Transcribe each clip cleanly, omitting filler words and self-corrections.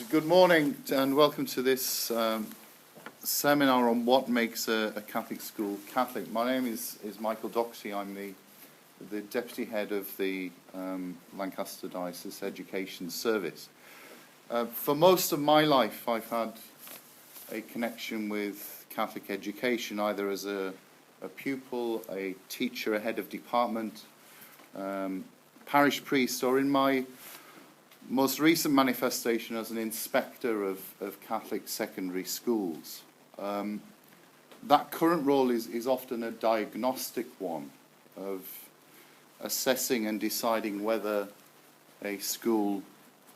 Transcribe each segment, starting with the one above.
Good morning and welcome to this seminar on what makes a Catholic school Catholic. My name is Michael Doxey. I'm the Deputy Head of the Lancaster Diocese Education Service. For most of my life I've had a connection with Catholic education, either as a pupil, a teacher, a head of department, parish priest, or in my most recent manifestation as an inspector of Catholic secondary schools. That current role is often a diagnostic one of assessing and deciding whether a school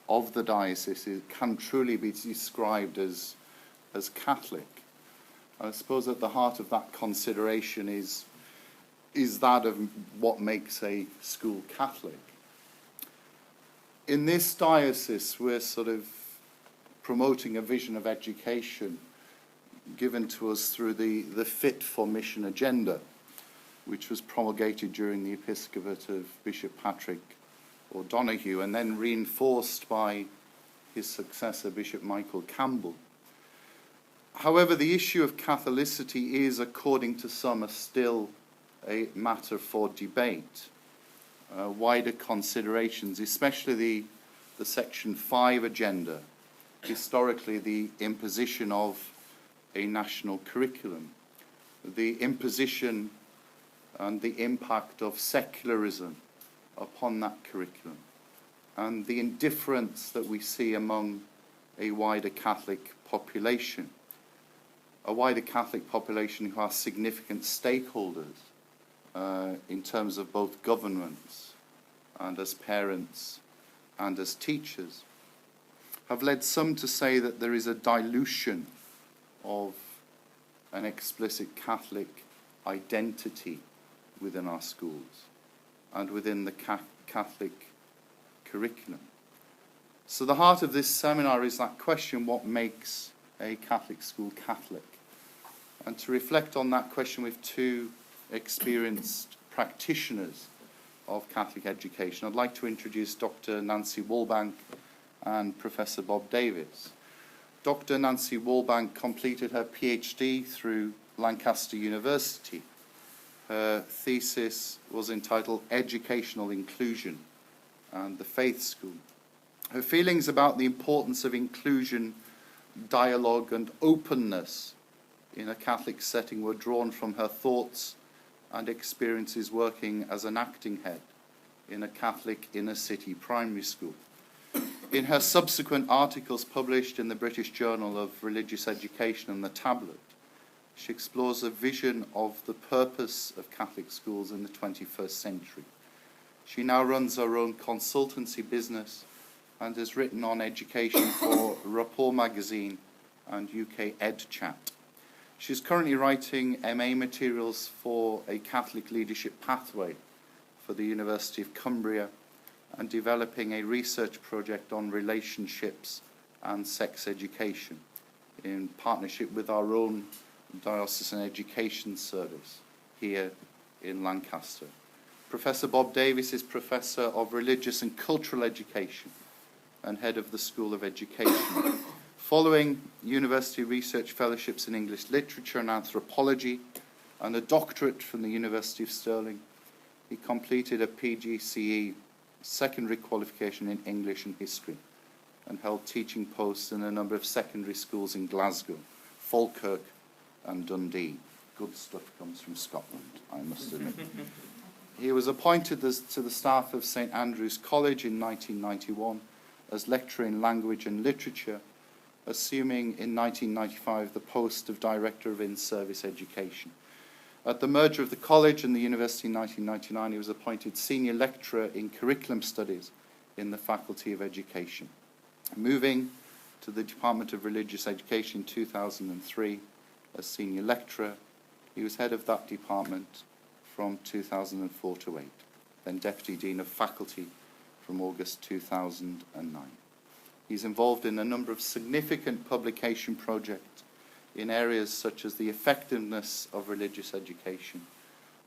of the diocese can truly be described as Catholic. I suppose at the heart of that consideration is that of what makes a school Catholic. In this diocese, we're sort of promoting a vision of education given to us through the Fit for Mission agenda, which was promulgated during the episcopate of Bishop Patrick O'Donoghue and then reinforced by his successor, Bishop Michael Campbell. However, the issue of Catholicity is, according to some, still a matter for debate. Wider considerations, especially the Section 5 agenda, historically the imposition of a national curriculum, the imposition and the impact of secularism upon that curriculum, and the indifference that we see among a wider Catholic population, who are significant stakeholders in terms of both governments and as parents and as teachers, have led some to say that there is a dilution of an explicit Catholic identity within our schools and within the Catholic curriculum. So the heart of this seminar is that question: what makes a Catholic school Catholic? And to reflect on that question with two experienced practitioners of Catholic education, I'd like to introduce Dr. Nancy Walbank and Professor Bob Davis. Dr. Nancy Walbank completed her PhD through Lancaster University. Her thesis was entitled Educational Inclusion and the Faith School. Her feelings about the importance of inclusion, dialogue and openness in a Catholic setting were drawn from her thoughts and experiences working as an acting head in a Catholic inner-city primary school. In her subsequent articles published in the British Journal of Religious Education and the Tablet, she explores a vision of the purpose of Catholic schools in the 21st century. She now runs her own consultancy business and has written on education for Rapport magazine and UK EdChat. She's currently writing MA materials for a Catholic leadership pathway for the University of Cumbria and developing a research project on relationships and sex education in partnership with our own diocesan education service here in Lancaster. Professor Bob Davis is Professor of Religious and Cultural Education and Head of the School of Education. Following university research fellowships in English literature and anthropology and a doctorate from the University of Stirling, he completed a PGCE secondary qualification in English and history and held teaching posts in a number of secondary schools in Glasgow, Falkirk and Dundee. Good stuff comes from Scotland, I must admit. He was appointed to the staff of St Andrew's College in 1991 as lecturer in language and literature, assuming in 1995 the post of Director of In-Service Education. At the merger of the college and the university in 1999, he was appointed Senior Lecturer in Curriculum Studies in the Faculty of Education. Moving to the Department of Religious Education in 2003 as Senior Lecturer, he was head of that department from 2004 to 8, then Deputy Dean of Faculty from August 2009. He's involved in a number of significant publication projects in areas such as the effectiveness of religious education,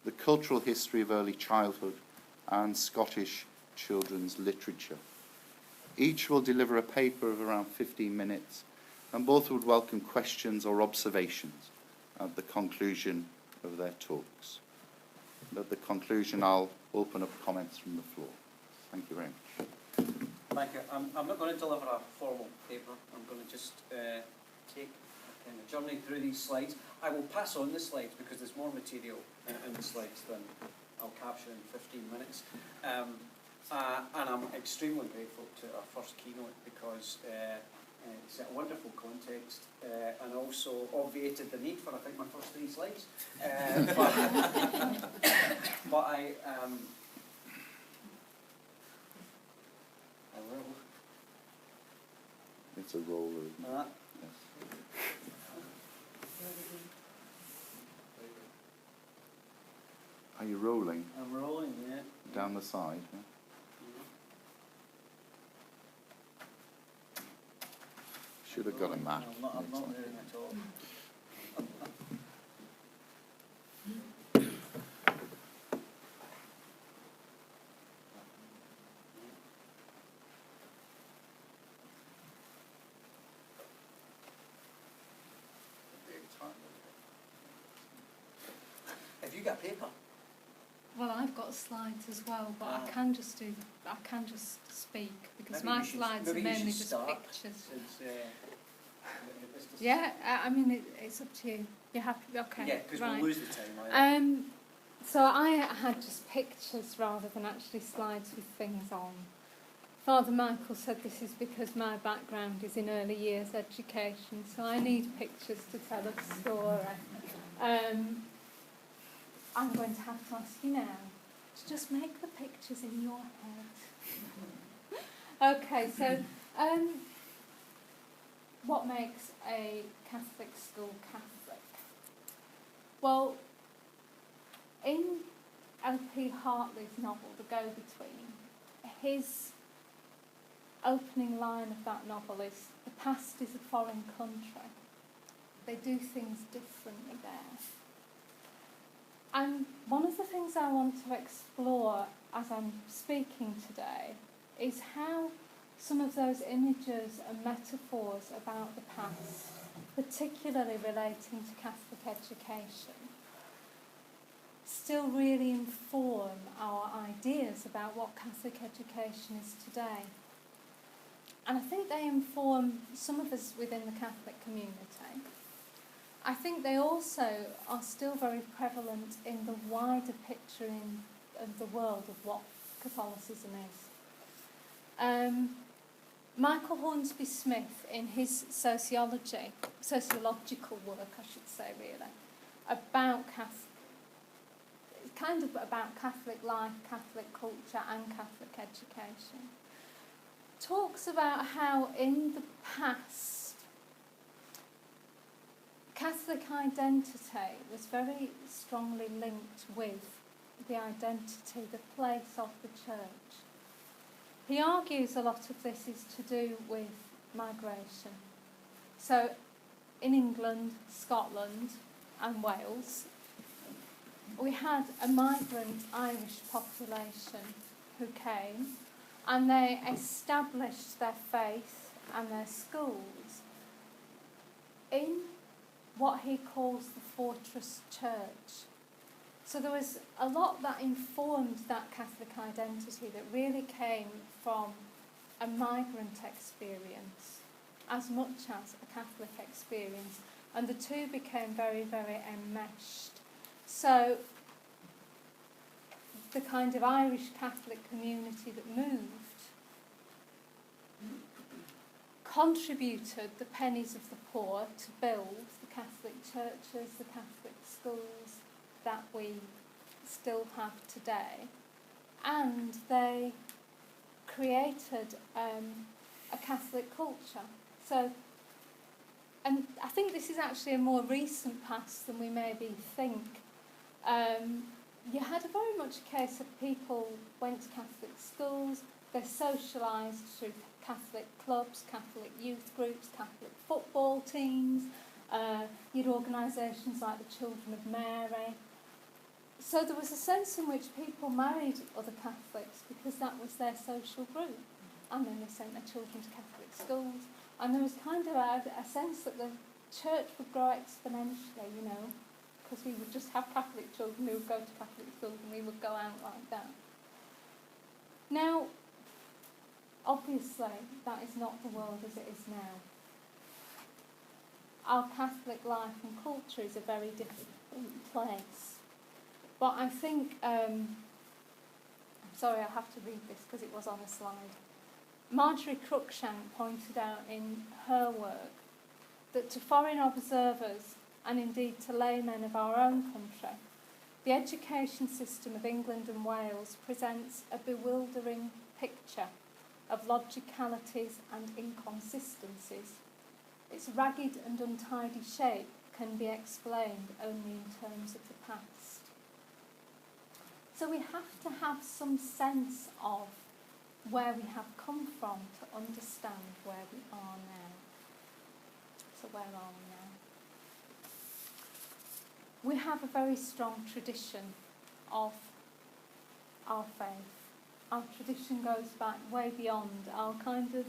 the cultural history of early childhood, and Scottish children's literature. Each will deliver a paper of around 15 minutes, and both would welcome questions or observations at the conclusion of their talks. At the conclusion, I'll open up comments from the floor. Thank you very much. Thank you. I'm not going to deliver a formal paper. I'm going to just take a kind of journey through these slides. I will pass on the slides because there's more material in the slides than I'll capture in 15 minutes. And I'm extremely grateful to our first keynote because it set a wonderful context and also obviated the need for, I think, my first 3 slides. But I will. It's a roller. Yes. Are you rolling? I'm rolling, yeah. Down the side, yeah? Should have got a map. I'm not moving at all. Have you got paper? Well, I've got slides as well, but I can just speak because Maybe my slides are mainly just pictures. Yeah, I mean it's up to you. You're happy? Okay. Yeah, because right. we'll lose the time. So I had just pictures rather than actually slides with things on. Father Michael said this is because my background is in early years education, so I need pictures to tell a story. I'm going to have to ask you now to just make the pictures in your head. Okay, so what makes a Catholic school Catholic? Well, in L.P. Hartley's novel, The Go-Between, his opening line of that novel is, "The past is a foreign country. They do things differently there." And one of the things I want to explore as I'm speaking today is how some of those images and metaphors about the past, particularly relating to Catholic education, still really inform our ideas about what Catholic education is today. And I think they inform some of us within the Catholic community. I think they also are still very prevalent in the wider picture of the world of what Catholicism is. Michael Hornsby Smith, in his sociological work, I should say, really, about Catholic life, Catholic culture and Catholic education, talks about how in the past Catholic identity was very strongly linked with the identity, the place of the church. He argues a lot of this is to do with migration. So in England, Scotland and Wales, we had a migrant Irish population who came and they established their faith and their schools in what he calls the fortress church. So there was a lot that informed that Catholic identity that really came from a migrant experience as much as a Catholic experience, and the two became very, very enmeshed. So the kind of Irish Catholic community that moved contributed the pennies of the poor to build the Catholic churches, the Catholic schools that we still have today, and they created a Catholic culture. So, and I think this is actually a more recent past than we maybe think. You had a very much a case of people went to Catholic schools, they socialised through Catholic clubs, Catholic youth groups, Catholic football teams. You had organisations like the Children of Mary. So there was a sense in which people married other Catholics because that was their social group. and then they sent their children to Catholic schools, and there was kind of a sense that the church would grow exponentially, you know, because we would just have Catholic children who would go to Catholic schools and we would go out like that. Now, obviously, that is not the world as it is now. Our Catholic life and culture is a very different place. But I think, I'm sorry, I have to read this because it was on a slide. Marjorie Cruikshank pointed out in her work that to foreign observers, and indeed to laymen of our own country, the education system of England and Wales presents a bewildering picture of logicalities and inconsistencies. Its ragged and untidy shape can be explained only in terms of the past. So we have to have some sense of where we have come from to understand where we are now. So where are we now? We have a very strong tradition of our faith. Our tradition goes back way beyond our kind of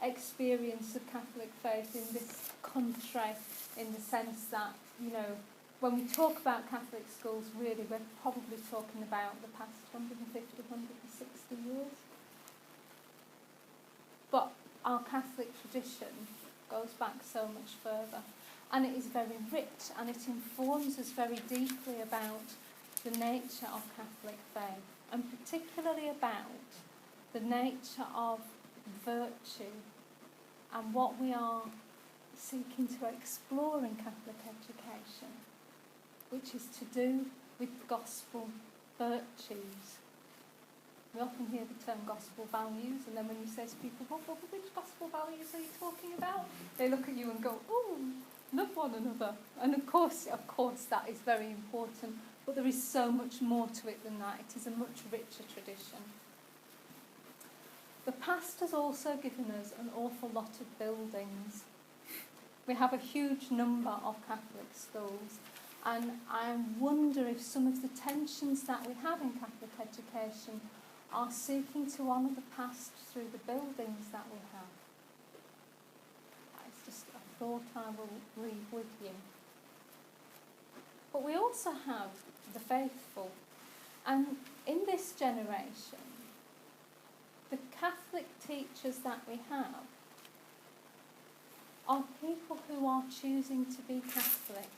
experience of Catholic faith in this country, in the sense that, you know, when we talk about Catholic schools, really, we're probably talking about the past 150, 160 years. But our Catholic tradition goes back so much further. And it is very rich, and it informs us very deeply about the nature of Catholic faith, and particularly about the nature of virtue and what we are seeking to explore in Catholic education, which is to do with gospel virtues. We often hear the term gospel values, and then when you say to people, well, which gospel values are you talking about? They look at you and go, oh, love one another. And of course, that is very important, but there is so much more to it than that. It is a much richer tradition. The past has also given us an awful lot of buildings. We have a huge number of Catholic schools, and I wonder if some of the tensions that we have in Catholic education are seeking to honour the past through the buildings that we have. It's just a thought I will leave with you. But we also have the faithful, and in this generation, the Catholic teachers that we have are people who are choosing to be Catholic.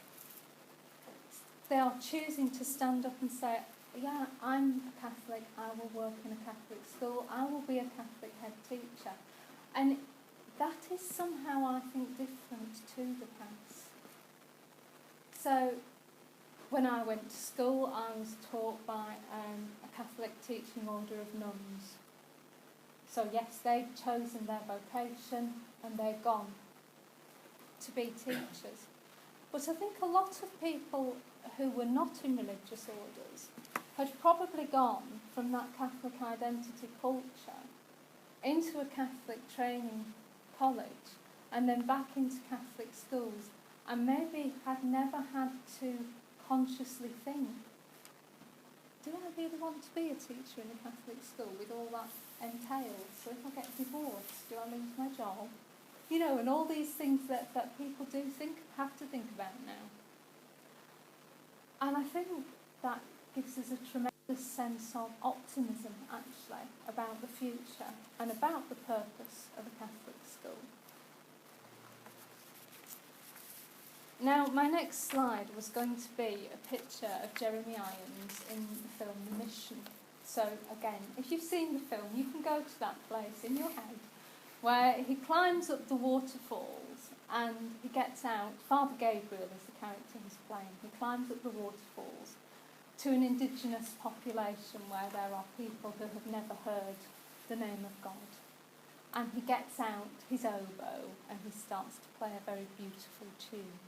They are choosing to stand up and say, yeah, I'm a Catholic, I will work in a Catholic school, I will be a Catholic head teacher. And that is somehow, I think, different to the past. So, when I went to school, I was taught by a Catholic teaching order of nuns. So yes, they've chosen their vocation and they're gone to be teachers. But I think a lot of people who were not in religious orders had probably gone from that Catholic identity culture into a Catholic training college and then back into Catholic schools, and maybe had never had to consciously think, do I really want to be a teacher in a Catholic school with all that entails? So if I get divorced, do I lose my job? You know, and all these things that people do have to think about now. And I think that gives us a tremendous sense of optimism, actually, about the future and about the purpose of a Catholic school. Now, my next slide was going to be a picture of Jeremy Irons in the film The Mission. So, again, if you've seen the film, you can go to that place in your head where he climbs up the waterfalls and he gets out. Father Gabriel is the character he's playing. He climbs up the waterfalls to an indigenous population where there are people who have never heard the name of God. And he gets out his oboe and he starts to play a very beautiful tune.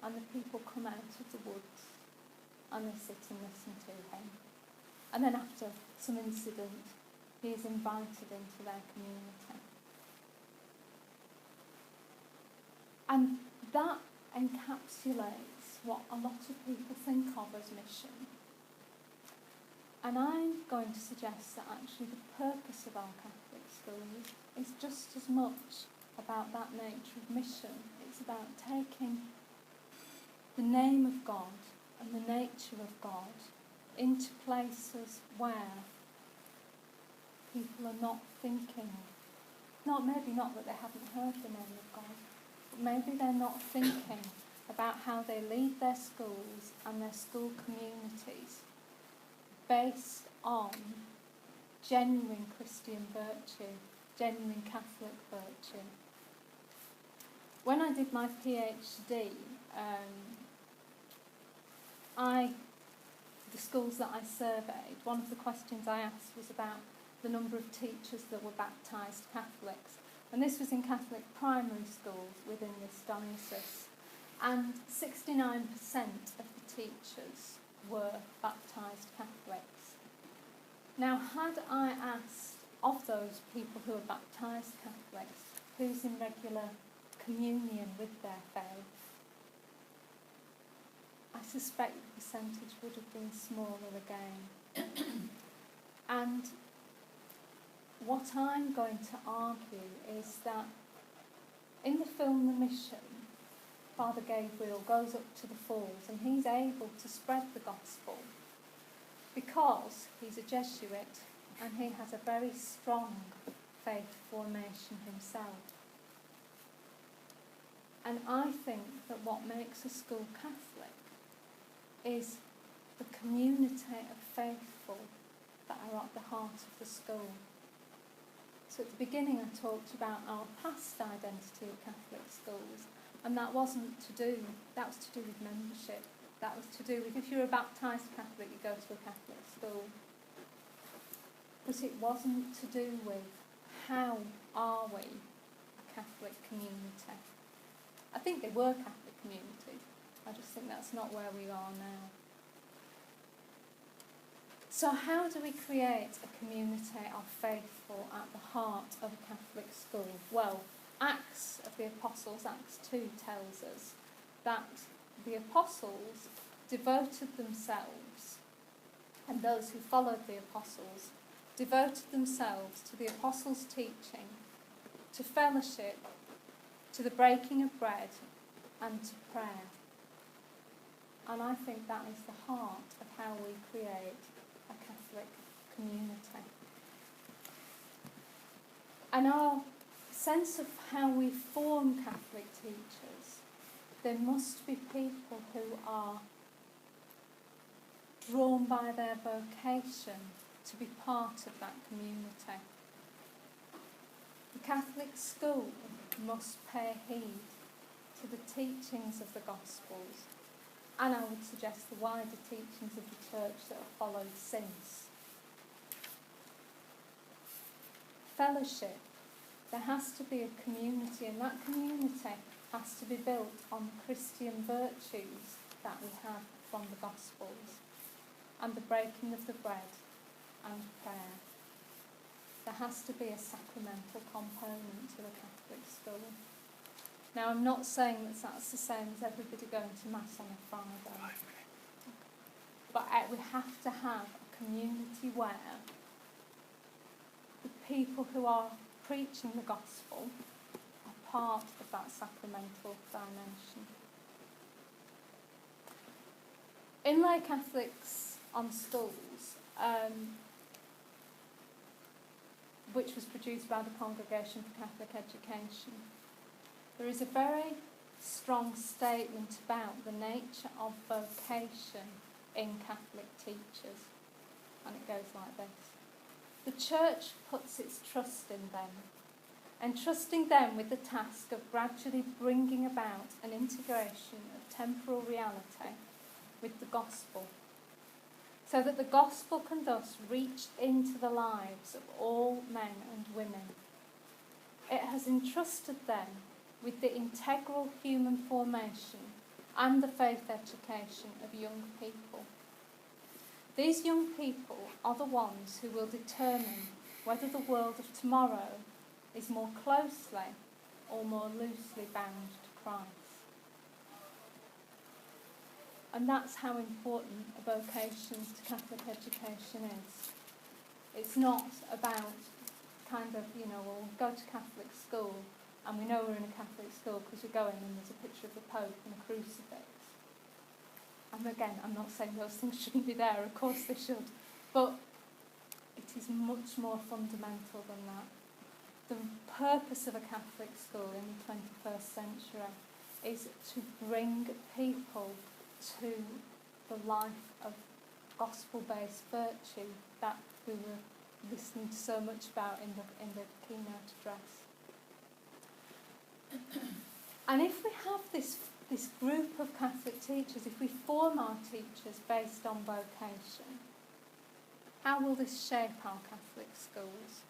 And the people come out of the woods and they sit and listen to him. And then after some incident, he is invited into their community. And that encapsulates what a lot of people think of as mission. And I'm going to suggest that actually the purpose of our Catholic schools is just as much about that nature of mission. It's about taking the name of God and the nature of God into places where people are not thinking, maybe not that they haven't heard the name of God, but maybe they're not thinking about how they lead their schools and their school communities based on genuine Christian virtue, genuine Catholic virtue. When I did my PhD, the schools that I surveyed, one of the questions I asked was about the number of teachers that were baptised Catholics. And this was in Catholic primary schools within this diocese. And 69% of the teachers were baptised Catholics. Now, had I asked of those people who were baptised Catholics, who's in regular communion with their faith, I suspect the percentage would have been smaller again. And what I'm going to argue is that in the film The Mission, Father Gabriel goes up to the falls and he's able to spread the gospel because he's a Jesuit and he has a very strong faith formation himself. And I think that what makes a school Catholic is the community of faithful that are at the heart of the school. So at the beginning I talked about our past identity of Catholic schools, and that was to do with membership. That was to do with, if you're a baptised Catholic, you go to a Catholic school. But it wasn't to do with how are we a Catholic community. I think they were Catholic communities. I just think that's not where we are now. So how do we create a community of faithful at the heart of a Catholic school? Well, Acts of the Apostles, Acts 2, tells us that the apostles devoted themselves, and those who followed the apostles, devoted themselves to the apostles' teaching, to fellowship, to the breaking of bread, and to prayer. And I think that is the heart of how we create a Catholic community. And our sense of how we form Catholic teachers, there must be people who are drawn by their vocation to be part of that community. The Catholic school must pay heed to the teachings of the Gospels, and I would suggest the wider teachings of the Church that have followed since. Fellowship. There has to be a community, and that community has to be built on the Christian virtues that we have from the Gospels, and the breaking of the bread and prayer. There has to be a sacramental component to the Catholic school. Now, I'm not saying that that's the same as everybody going to Mass on a Friday. But we have to have a community where the people who are preaching the gospel are part of that sacramental dimension. In Lay Catholics on Schools, which was produced by the Congregation for Catholic Education, there is a very strong statement about the nature of vocation in Catholic teachers. And it goes like this. The Church puts its trust in them, entrusting them with the task of gradually bringing about an integration of temporal reality with the gospel, so that the gospel can thus reach into the lives of all men and women. It has entrusted them with the integral human formation and the faith education of young people. These young people are the ones who will determine whether the world of tomorrow is more closely or more loosely bound to Christ. And that's how important a vocation to Catholic education is. It's not about kind of, we'll go to Catholic school and we know we're in a Catholic school because we go in and there's a picture of the Pope and a crucifix. And again, I'm not saying those things shouldn't be there, of course they should, but it is much more fundamental than that. The purpose of a Catholic school in the 21st century is to bring people to the life of gospel-based virtue that we were listening so much about in the keynote address. And if we have this group of Catholic teachers, if we form our teachers based on vocation, how will this shape our Catholic schools?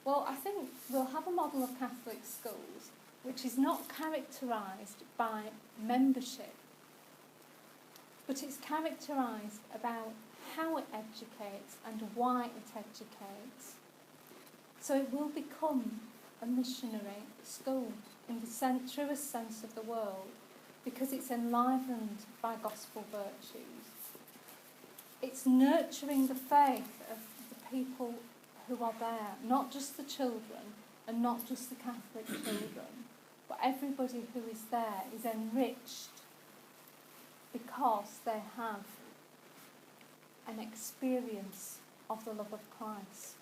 Well, I think we'll have a model of Catholic schools which is not characterised by membership, but it's characterised about how it educates and why it educates. So it will become a missionary school in the truest sense of the word, because it's enlivened by gospel virtues. It's nurturing the faith of the people who are there, not just the children and not just the Catholic children, but everybody who is there is enriched because they have an experience of the love of Christ.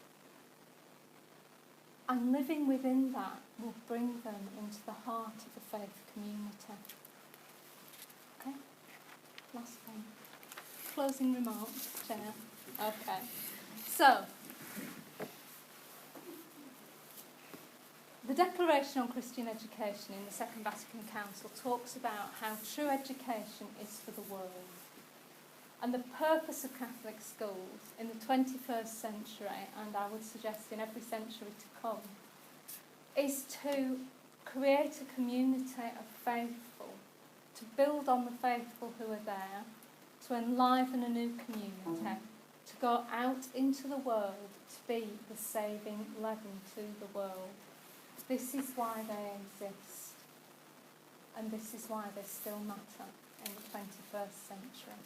And living within that will bring them into the heart of the faith community. Okay? Last one. Closing remarks, Chair. Okay. So, the Declaration on Christian Education in the Second Vatican Council talks about how true education is for the world. And the purpose of Catholic schools in the 21st century, and I would suggest in every century to come, is to create a community of faithful, to build on the faithful who are there, to enliven a new community, to go out into the world to be the saving leaven to the world. This is why they exist, and this is why they still matter in the 21st century.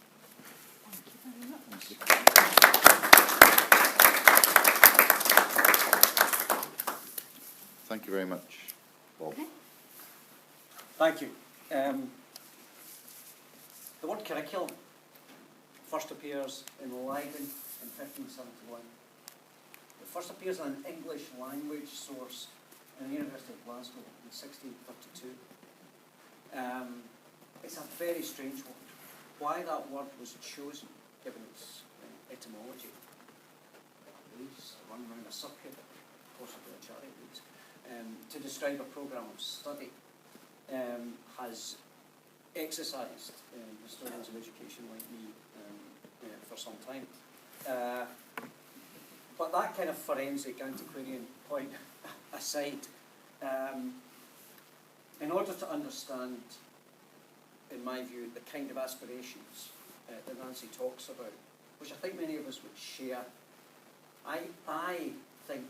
Thank you very much. Thank you very much, Bob. Okay. Thank you. The word curriculum first appears in Leiden in 1571. It first appears in an English language source in the University of Glasgow in 1632. It's a very strange word. Why that word was chosen, given its etymology, run around a circuit, possibly a chariot race, to describe a programme of study, has exercised historians of education like me for some time. But that kind of forensic antiquarian point aside, in order to understand, in my view, the kind of aspirations that Nancy talks about, which I think many of us would share, I think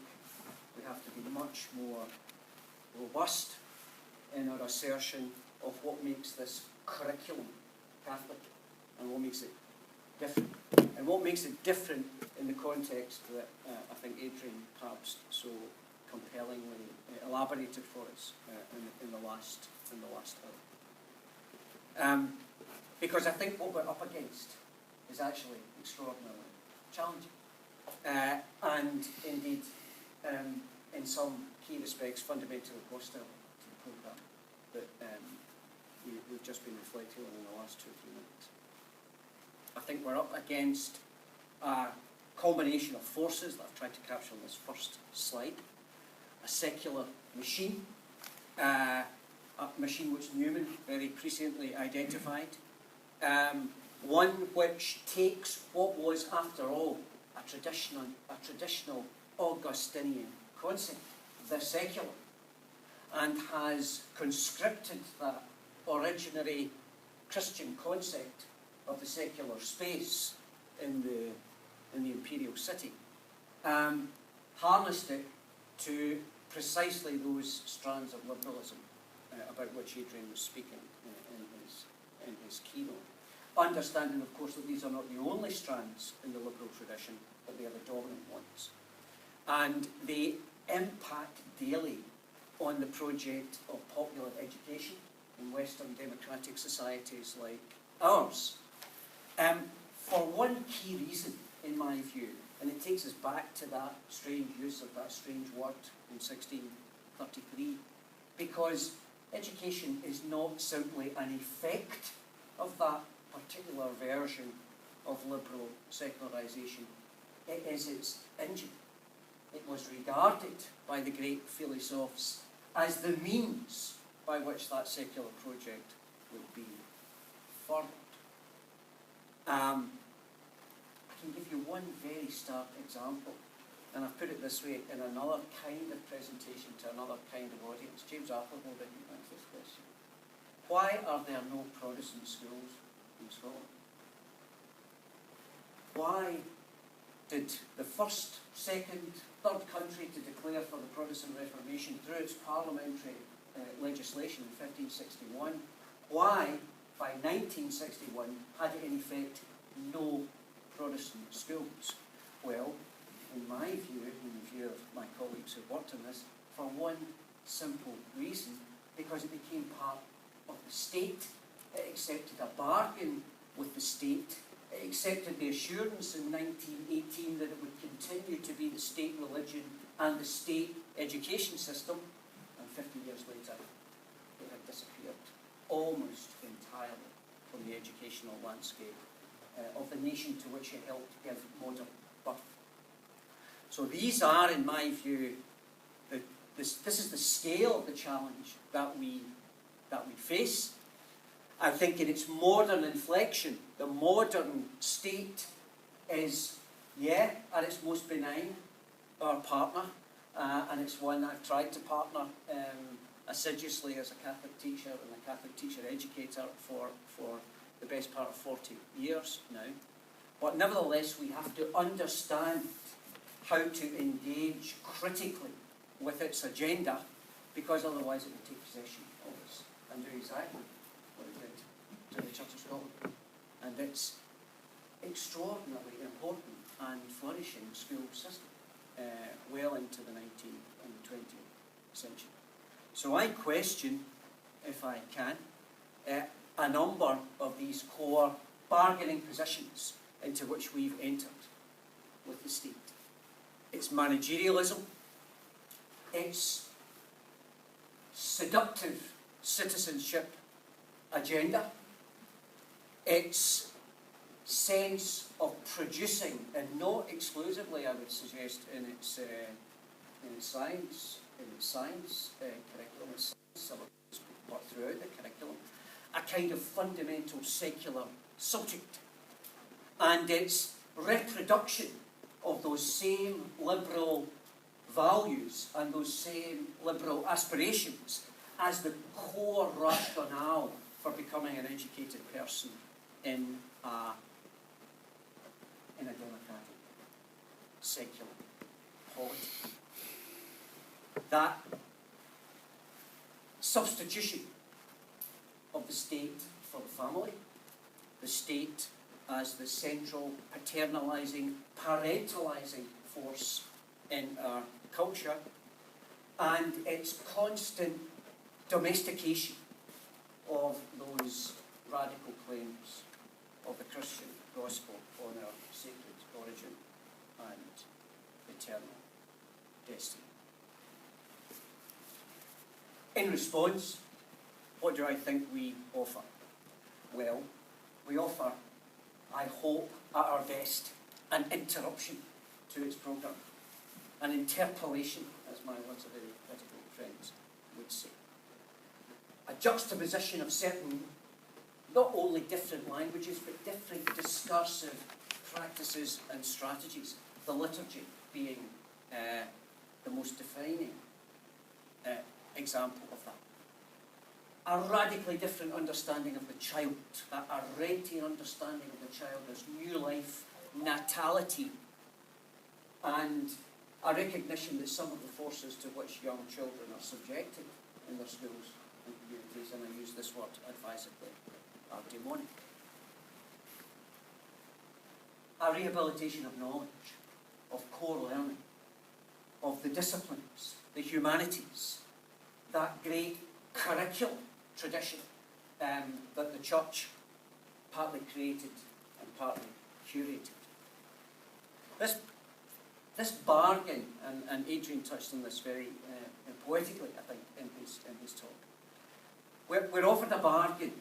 we have to be much more robust in our assertion of what makes this curriculum Catholic and what makes it different. And what makes it different in the context that I think Adrian perhaps so compellingly elaborated for us in the last hour. Because I think what we're up against is actually extraordinarily challenging. And indeed, in some key respects, fundamentally hostile to the programme that we've just been reflecting on in the last 2 or 3 minutes. I think we're up against a combination of forces that I've tried to capture on this first slide. A secular machine, a machine which Newman very presciently identified, one which takes what was, after all, a traditional Augustinian concept, the secular, and has conscripted that originary Christian concept of the secular space in the imperial city, harnessed it to precisely those strands of liberalism about which Adrian was speaking in his keynote. Understanding, of course, that these are not the only strands in the liberal tradition, but they are the dominant ones. And they impact daily on the project of popular education in Western democratic societies like ours. For one key reason, in my view, and it takes us back to that strange use of that strange word in 1633, because education is not simply an effect of that particular version of liberal secularisation, it is its engine. It was regarded by the great philosophes as the means by which that secular project would be furthered. I can give you one very stark example, and I've put it this way in another kind of presentation to another kind of audience. James Apple will recognise this question. Why are there no Protestant schools in Scotland? Why did the first, second, third country to declare for the Protestant Reformation through its parliamentary legislation in 1561, why by 1961 had it in effect no Protestant schools? Well, in my view, in the view of my colleagues who worked on this, for one simple reason, because it became part of the state. It accepted a bargain with the state. It accepted the assurance in 1918 that it would continue to be the state religion and the state education system, and 50 years later it had disappeared almost entirely from the educational landscape of the nation to which it helped give modern birth. So these are, in my view, this is the scale of the challenge that we face. I think in its modern inflection, the modern state is, at its most benign, our partner, and it's one I've tried to partner assiduously as a Catholic teacher and a Catholic teacher educator for the best part of 40 years now. But nevertheless, we have to understand how to engage critically with its agenda, because otherwise it will take possession of us and do exactly what it did to the Church of Scotland. And its extraordinarily important and flourishing school system well into the 19th and the 20th century. So I question, if I can, a number of these core bargaining positions into which we've entered with the state. It's managerialism, its seductive citizenship agenda, its sense of producing, and not exclusively, I would suggest, in its science curriculum, its syllabus, but throughout the curriculum, a kind of fundamental secular subject, and its reproduction of those same liberal values and those same liberal aspirations as the core rationale for becoming an educated person in a democratic, secular polity. That substitution of the state for the family, the state as the central paternalising, parentalising force in our culture, and its constant domestication of those radical claims of the Christian gospel on our sacred origin and eternal destiny. In response, what do I think we offer? Well, we offer, I hope, at our best, an interruption to its programme, an interpolation, as my lots of very critical friends would say. A juxtaposition of certain, not only different languages, but different discursive practices and strategies, the liturgy being the most defining example of that. A radically different understanding of the child, that Arendtian understanding of the child as new life, natality, and a recognition that some of the forces to which young children are subjected in their schools and communities, and I use this word advisedly, are demonic. A rehabilitation of knowledge, of core learning, of the disciplines, the humanities, that great curriculum tradition that the church partly created and partly curated. This bargain, and Adrian touched on this very poetically, I think, in his talk. We're offered a bargain,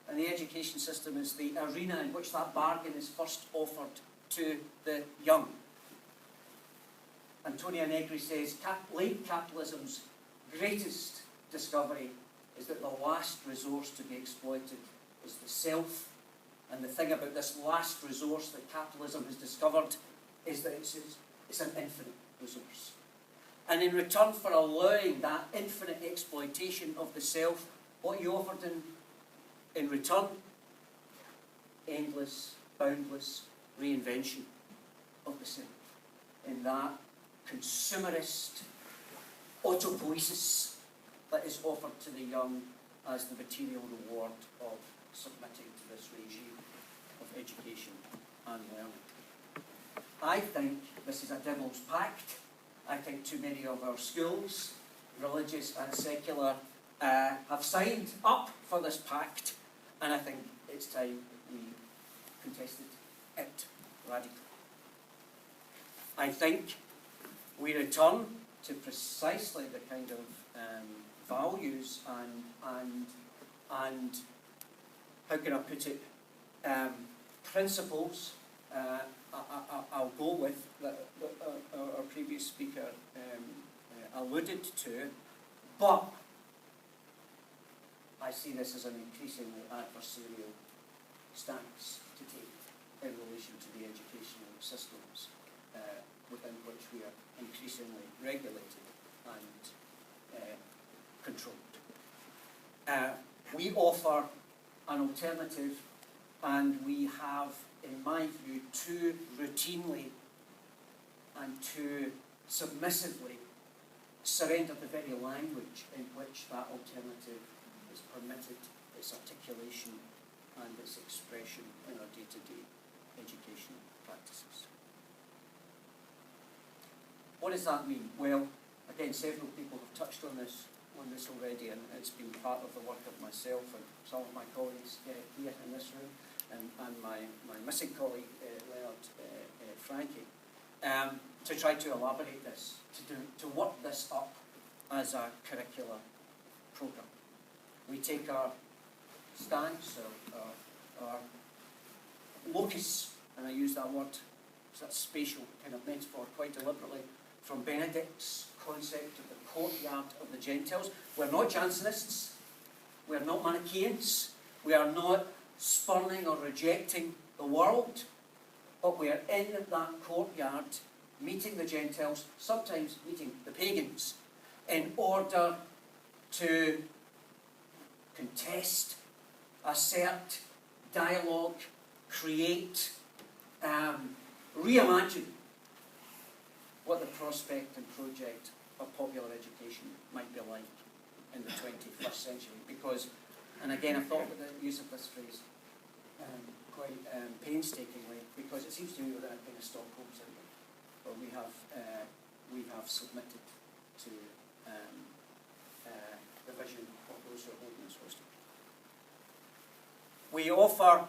and the education system is the arena in which that bargain is first offered to the young. Antonio Negri says, late capitalism's greatest discovery is that the last resource to be exploited is the self. And the thing about this last resource that capitalism has discovered is that it's an infinite resource. And in return for allowing that infinite exploitation of the self, what he offered in return? Endless, boundless reinvention of the self. In that consumerist autopoiesis that is offered to the young as the material reward of submitting to this regime of education and learning. I think this is a devil's pact. I think too many of our schools, religious and secular, have signed up for this pact, and I think it's time we contested it radically. I think we return to precisely the kind of values and how can I put it, principles I'll go with that our previous speaker alluded to, but I see this as an increasingly adversarial stance to take in relation to the educational systems within which we are increasingly regulated and controlled. We offer an alternative, and we have, in my view, too routinely and too submissively surrendered the very language in which that alternative is permitted, its articulation and its expression in our day-to-day educational practices. What does that mean? Well, again, several people have touched on this already, and it's been part of the work of myself and some of my colleagues here in this room, and my missing colleague, Leonard Frankie, to try to elaborate this, to work this up as a curricular programme. We take our stance, our locus, and I use that word, that spatial kind of metaphor quite deliberately, from Benedict's concept of the courtyard of the Gentiles. We're not Jansenists, we're not Manichaeans, we are not spurning or rejecting the world, but we are in that courtyard meeting the Gentiles, sometimes meeting the pagans, in order to contest, assert, dialogue, create, reimagine what the prospect and project of popular education might be like in the 21st century. Because, and again, I thought about the use of this phrase quite painstakingly, because it seems to me that I've been a Stockholm syndrome, where we have submitted to the vision of those who are holding us hostage. We offer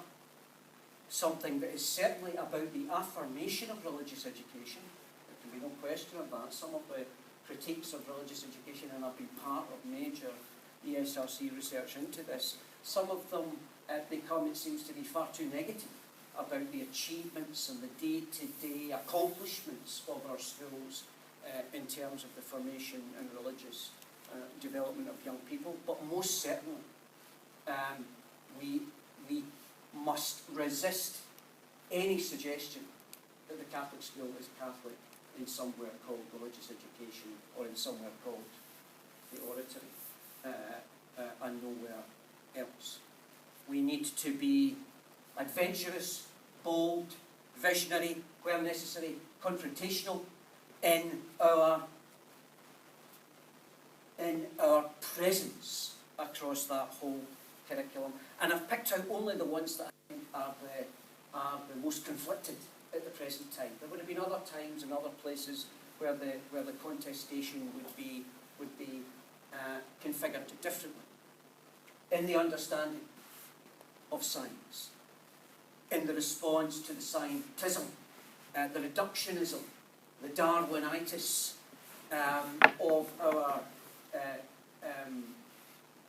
something that is certainly about the affirmation of religious education. There can be no question of that. Some of the critiques of religious education, and I've been part of major ESRC research into this, some of them become, it seems to be, far too negative about the achievements and the day-to-day accomplishments of our schools in terms of the formation and religious development of young people. But most certainly, we must resist any suggestion that the Catholic school is Catholic in somewhere called religious education or in somewhere called the oratory and nowhere else. We need to be adventurous, bold, visionary, where necessary, confrontational in our presence across that whole curriculum, and I've picked out only the ones that I think are the most conflicted at the present time. There would have been other times and other places where the contestation would be configured differently in the understanding of science, in the response to the scientism, the reductionism, the Darwinitis of our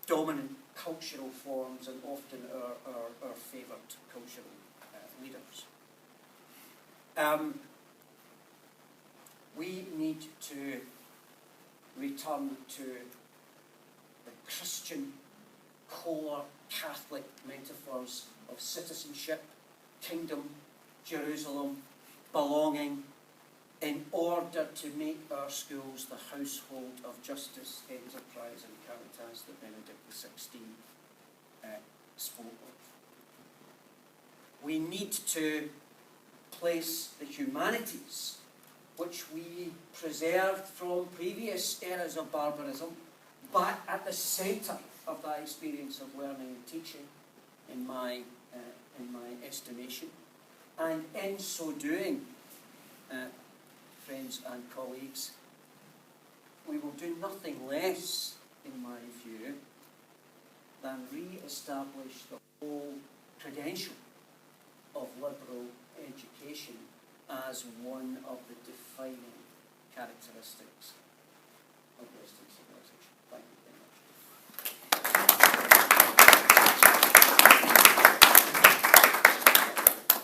dominant cultural forms and often our favoured cultural leaders. We need to return to the Christian core Catholic metaphors of citizenship, kingdom, Jerusalem, belonging, in order to make our schools the household of justice, enterprise and caritas that Benedict XVI spoke of. We need to place the humanities, which we preserved from previous eras of barbarism, back at the centre of that experience of learning and teaching, in my estimation. And in so doing, friends and colleagues, we will do nothing less, in my view, than re-establish the whole credential of liberal education as one of the defining characteristics of Western civilization. Thank you very much.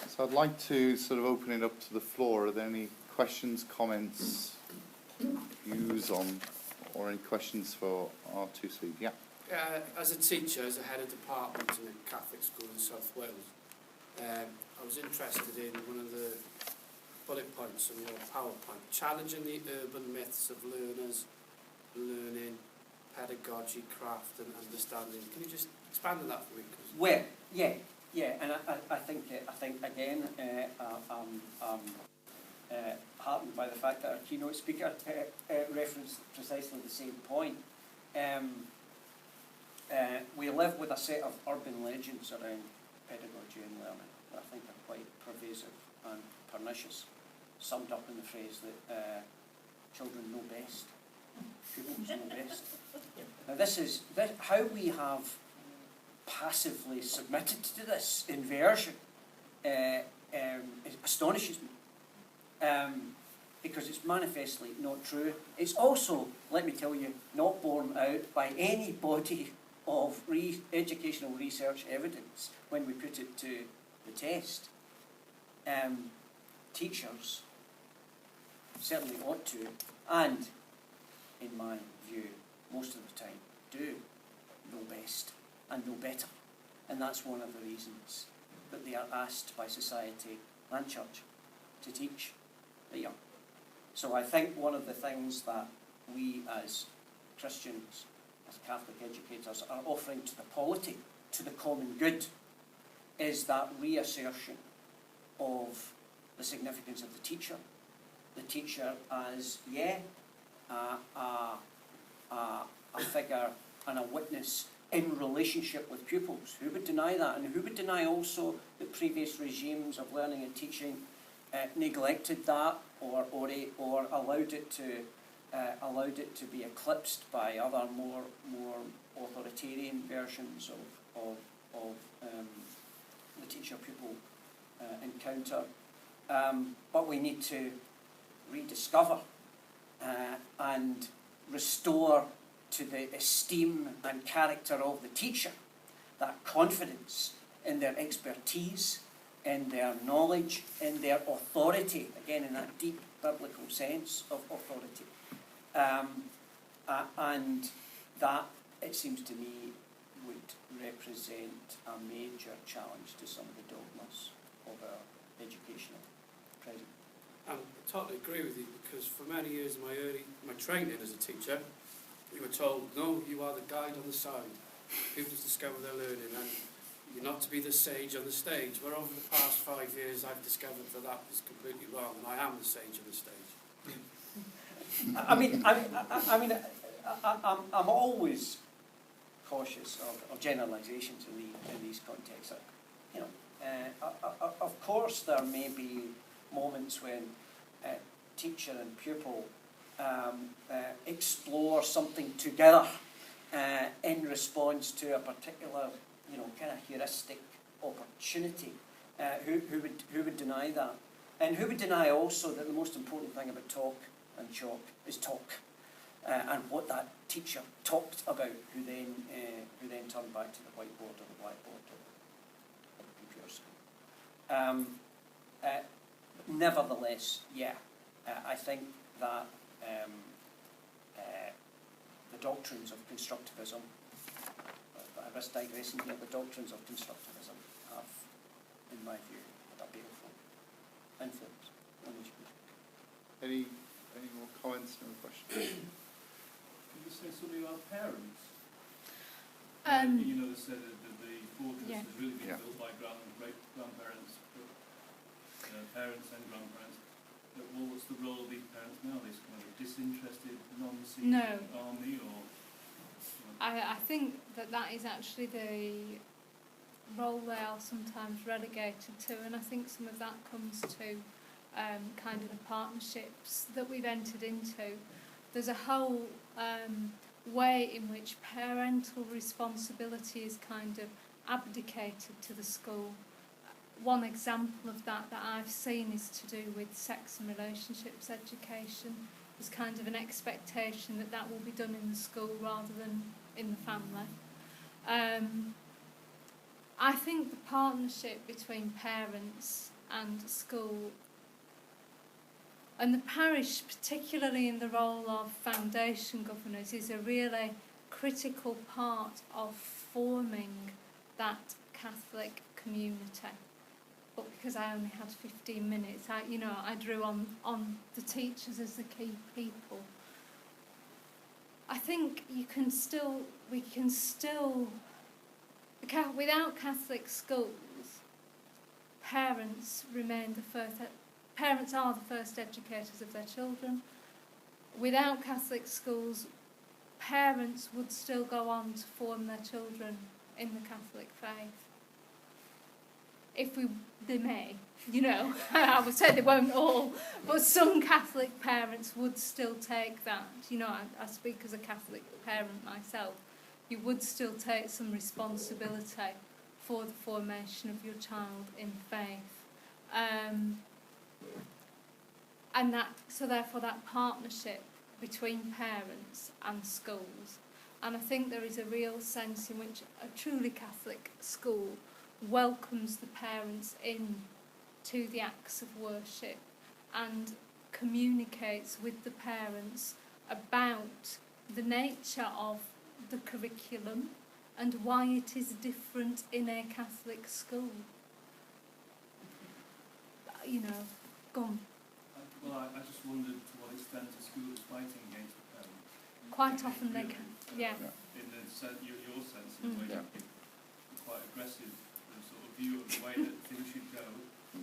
So I'd like to sort of open it up to the floor. Are there any questions, comments, views on, or any questions for our two speakers? Yeah. As a teacher, as a head of department in a Catholic school in South Wales, I was interested in one of the bullet points on your PowerPoint, challenging the urban myths of learners, learning, pedagogy, craft and understanding. Can you just expand on that for me? Well, yeah, and I think again, heartened by the fact that our keynote speaker referenced precisely the same point. We live with a set of urban legends around pedagogy and learning that I think are quite pervasive and pernicious, summed up in the phrase that children know best, pupils know best. Now this is how we have passively submitted to this inversion. It astonishes me, because it's manifestly not true. It's also, let me tell you, not borne out by any body of educational research evidence when we put it to the test. Teachers certainly ought to, and in my view, most of the time, do know best and know better. And that's one of the reasons that they are asked by society and church to teach the young. So I think one of the things that we as Christians, as Catholic educators, are offering to the polity, to the common good, is that reassertion of the significance of the teacher as, a figure and a witness in relationship with pupils. Who would deny that? And who would deny also that previous regimes of learning and teaching neglected that or allowed it to be eclipsed by other more authoritarian versions of the teacher-pupil encounter. But we need to rediscover and restore to the esteem and character of the teacher that confidence in their expertise, in their knowledge, in their authority, again in that deep biblical sense of authority. And that, it seems to me, would represent a major challenge to some of the dogmas of our educational present. I totally agree with you, because for many years in my training as a teacher, we were told, no, you are the guide on the side. Pupils discover their learning, and you're not to be the sage on the stage. Where over the past 5 years, I've discovered that is completely wrong, and I am the sage on the stage. I'm always cautious of generalisations in these contexts. Of course, there may be moments when teacher and pupil explore something together in response to a particular, kind of heuristic opportunity. Who would deny that? And who would deny also that the most important thing about talk and chalk is talk, and what that teacher talked about, who then turned back to the whiteboard or the blackboard or the computer screen. Nevertheless, I think that the doctrines of constructivism, I risk digressing here, the doctrines of constructivism have, in my view, had a baleful influence on education. Any more comments, no questions? Can you say something about parents? They said that the fortress has really been built by great-grandparents, parents and grandparents. But what's the role of these parents now? This kind of disinterested, non-seeking army, or? I think that is actually the role they are sometimes relegated to, and I think some of that comes to kind of the partnerships that we've entered into. There's a whole way in which parental responsibility is kind of abdicated to the school. One example of that I've seen is to do with sex and relationships education. There's kind of an expectation that will be done in the school rather than in the family. I think the partnership between parents and school, and the parish, particularly in the role of foundation governors, is a really critical part of forming that Catholic community. But because I only had 15 minutes, I drew on the teachers as the key people. I think we can still, without Catholic schools, parents are the first educators of their children. Without Catholic schools, parents would still go on to form their children in the Catholic faith. They may, I would say they won't all, but some Catholic parents would still take that. I speak as a Catholic parent myself. You would still take some responsibility for the formation of your child in faith. So therefore that partnership between parents and schools. And I think there is a real sense in which a truly Catholic school welcomes the parents in to the acts of worship and communicates with the parents about the nature of the curriculum and why it is different in a Catholic school. Go on. Well, I just wondered to what extent the school is fighting against the parents. Quite often they can, In your sense, in the way it's quite aggressive, the sort of view of the way that things should go.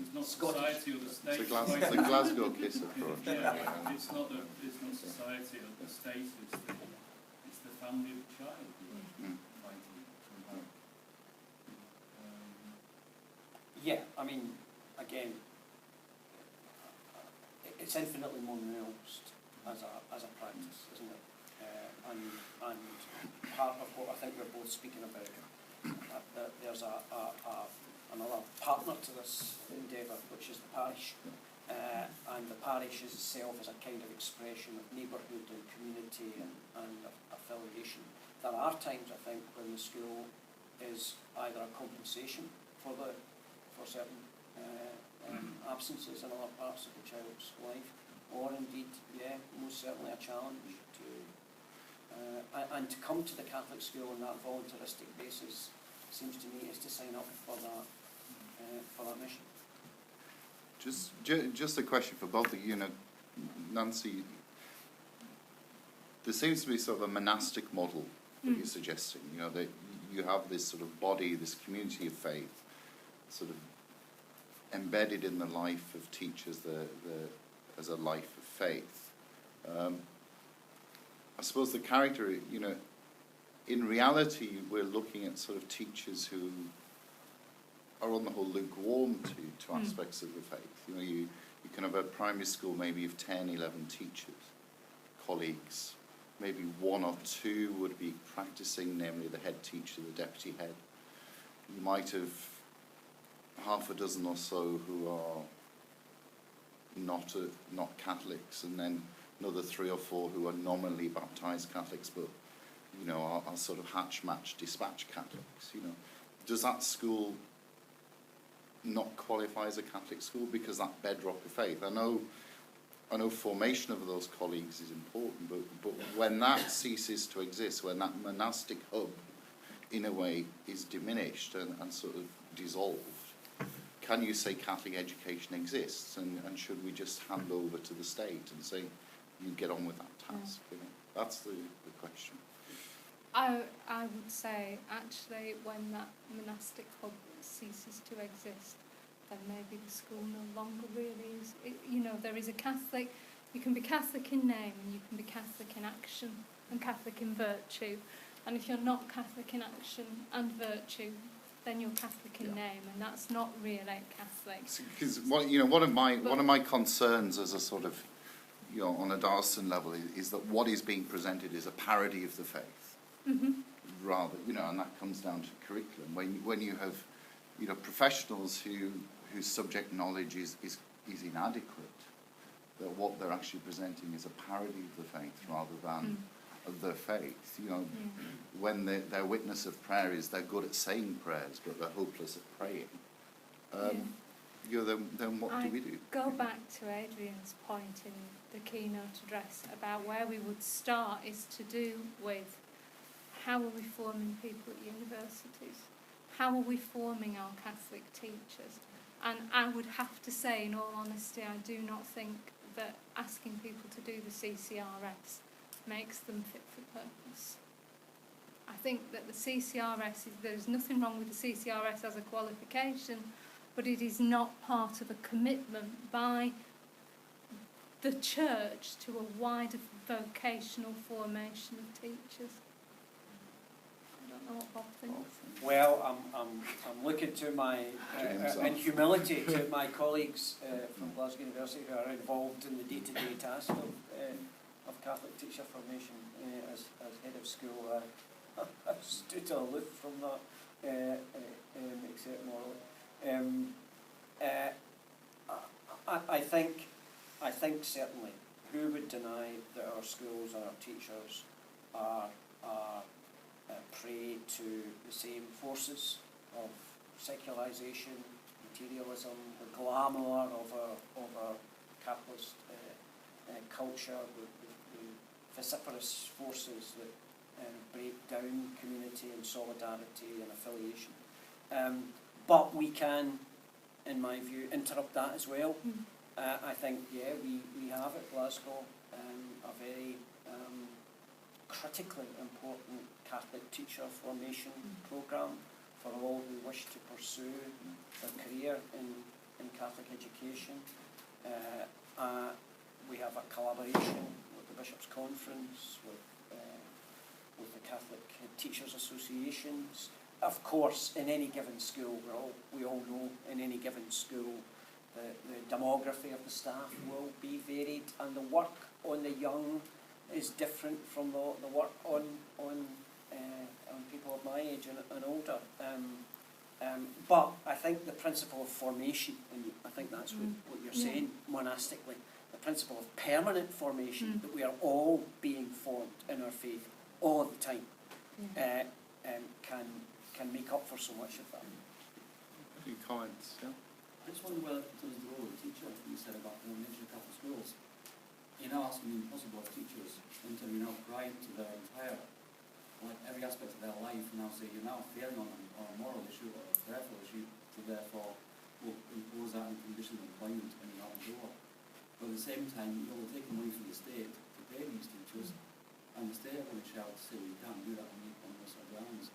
It's not society or the state. It's a Glasgow kiss approach. It's not society or the state. It's the family of the child fighting somehow. Again, it's infinitely more nuanced as a practice, isn't it? And part of what I think we're both speaking about, that there's another partner to this endeavour, which is the parish, and the parish itself is a kind of expression of neighbourhood and community and affiliation. There are times, I think, when the school is either a compensation for certain absences in other parts of the child's life, or indeed, most certainly a challenge to and to come to the Catholic school on that voluntaristic basis seems to me is to sign up for that mission. Just a question for both of you. Nancy, there seems to be sort of a monastic model that you're suggesting. That you have this sort of body, this community of faith, sort of embedded in the life of teachers, as a life of faith. I suppose the character, in reality, we're looking at sort of teachers who are on the whole lukewarm to aspects of the faith. You know, you can have a primary school maybe of 10, 11 teachers, colleagues. Maybe one or two would be practicing, namely the head teacher, the deputy head. You might have half a dozen or so who are not Catholics, and then another 3 or 4 who are nominally baptised Catholics, but you know are sort of hatch-match, dispatch Catholics. You know, does that school not qualify as a Catholic school because that bedrock of faith? I know formation of those colleagues is important, but when that ceases to exist, when that monastic hub, in a way, is diminished and sort of dissolved, can you say Catholic education exists, and should we just hand over to the state and say, you get on with that task? You know, that's the question. I would say, actually, when that monastic hub ceases to exist, then maybe the school no longer really is. You know, there is a Catholic, you can be Catholic in name and you can be Catholic in action and Catholic in virtue. And if you're not Catholic in action and virtue, then you're Catholic in name, and that's not really Catholic. Because one of my concerns as a sort of, you know, on a diocesan level is that what is being presented is a parody of the faith, rather, you know, and that comes down to curriculum. When you have, you know, professionals whose subject knowledge is inadequate, that what they're actually presenting is a parody of the faith rather than of the faith. You know, when their witness of prayer is they're good at saying prayers but they're hopeless at praying. You know, then what do we do? Go back to Adrian's point in the keynote address about where we would start is to do with how are we forming people at universities? How are we forming our Catholic teachers? And I would have to say, in all honesty, I do not think that asking people to do the CCRS makes them fit for purpose. I think that the CCRS, there's nothing wrong with the CCRS as a qualification, but it is not part of a commitment by the church to a wider vocational formation of teachers. I don't know what Bob thinks. Well, I'm looking to my, in humility, to my colleagues from Glasgow University who are involved in the day-to-day task of Catholic teacher formation as head of school. I stood aloof from that, except morally. I think certainly, who would deny that our schools and our teachers are prey to the same forces of secularisation, materialism, the glamour of our capitalist culture, the vociferous forces that break down community and solidarity and affiliation. But we can, in my view, interrupt that as well. I think, we have at Glasgow a very critically important Catholic teacher formation programme for all who wish to pursue a career in Catholic education. We have a collaboration with the Bishops' Conference, with the Catholic Teachers Associations. Of course, in any given school, we all know in any given school the demography of the staff will be varied, and the work on the young is different from the work on people of my age and older. But I think the principle of formation, and I think that's what you're saying monastically, the principle of permanent formation, that we are all being formed in our faith all the time, can make up for so much of that. Any comments? Yeah. I just wonder whether, in terms of the role of the teacher, you said about the nature of Catholic schools, you're now asking the impossible of teachers until you're now prying to their entire, like every aspect of their life, and now say you're now failing on a moral issue or a prayerful issue, so therefore will impose that in conditions of employment and you're out the door. But at the same time, you're taking money from the state to pay these teachers, and the state are going to shout to say, well, you can't do that on those grounds.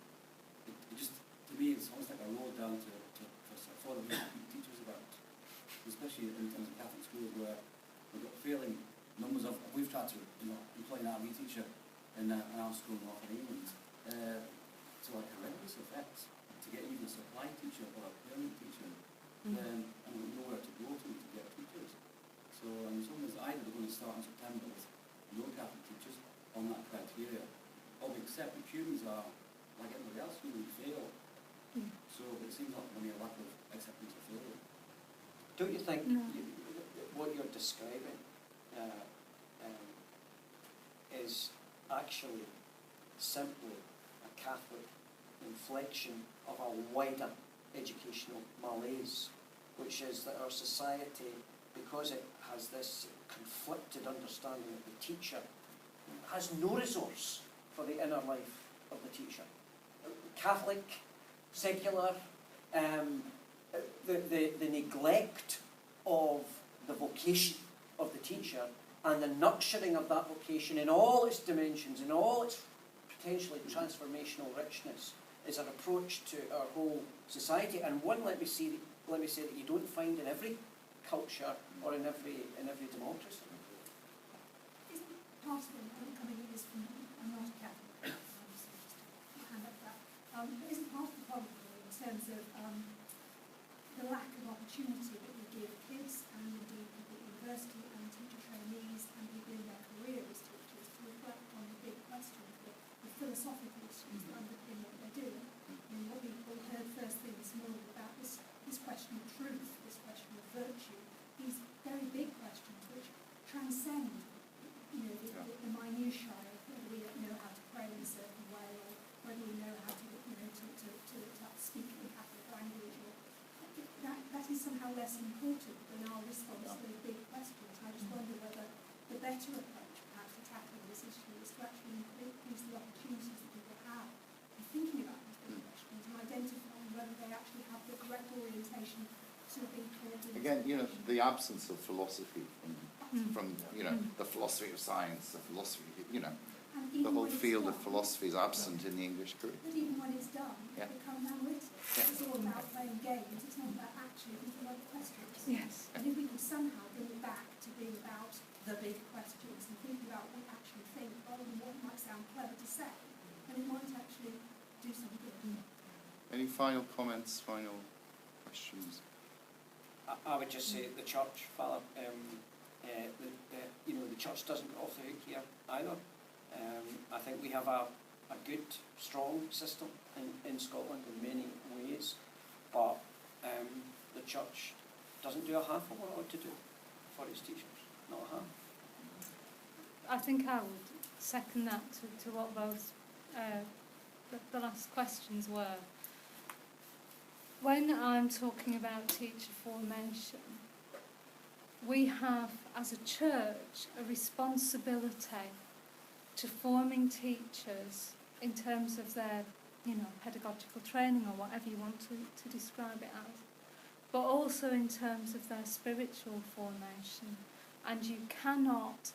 It just, to me, it's almost like a road down for the teachers about, especially in terms of Catholic schools where we've got failing numbers of, we've tried to employ an RE teacher in our school in Northern England, to like horrendous effects. To get even a supply teacher or a permanent teacher, then and nowhere to go to get teachers. So in some ways, either they're going to start in September with no Catholic teachers on that criteria, or we accept that humans are like everybody else, we fail. So it seems like only a lack of acceptance of failure. Don't you think what you're describing is actually simply a Catholic inflection of a wider educational malaise, which is that our society, because it has this conflicted understanding of the teacher, has no resource for the inner life of the teacher. Catholic, secular, the neglect of the vocation of the teacher and the nurturing of that vocation in all its dimensions, in all its potentially transformational richness, is an approach to our whole society, and one, let me say that you don't find in every culture or in every democracy. Isn't part of it, coming in this from, I'm not a Catholic, hand up that, but isn't part of the problem in terms of the lack of opportunity that we give kids and indeed people at university and teacher trainees and people in their career as teachers to reflect on the big questions, the philosophical issues that underpin what they're doing. And what we all heard first thing this morning about this question of truth, this question of virtue, these very big questions which transcend, the minutiae of whether we know how to pray in a certain way or whether we know how to, to speak in the Catholic language. Or that is somehow less important than our response to those big questions. I just wonder whether the better approach, perhaps, to tackling this issue is to actually increase the opportunities that people have in thinking about these big questions and identifying whether they actually have the correct orientation to be clear. Again, the absence of philosophy from the philosophy of science, the philosophy, the whole field of philosophy is absent in the English curriculum. But even when it's done, it becomes analytic. It's all about playing games. It's not about actually thinking about the questions. Yes. And if we can somehow bring it back to being about the big questions and thinking about what we actually think rather than what might sound clever to say, then it might actually do some good. Any final comments, final questions? I would just say the church, Father, the church doesn't go off the hook here either. I think we have a good, strong system in Scotland in many ways, but the church doesn't do a half of what it ought to do for its teachers, not a half. I think I would second that to what both the last questions were. When I'm talking about teacher formation, we have, as a church, a responsibility to forming teachers in terms of their, pedagogical training or whatever you want to describe it as, but also in terms of their spiritual formation. And you cannot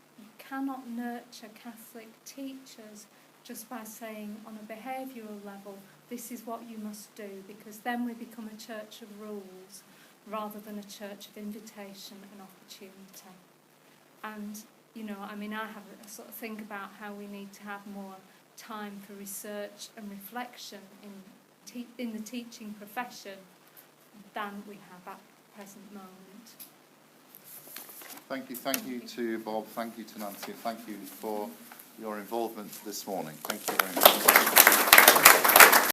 nurture Catholic teachers just by saying on a behavioural level, this is what you must do, because then we become a church of rules rather than a church of invitation and opportunity. And, I have a sort of think about how we need to have more time for research and reflection in the teaching profession than we have at the present moment. Thank you to Bob, thank you to Nancy, thank you for your involvement this morning. Thank you very much.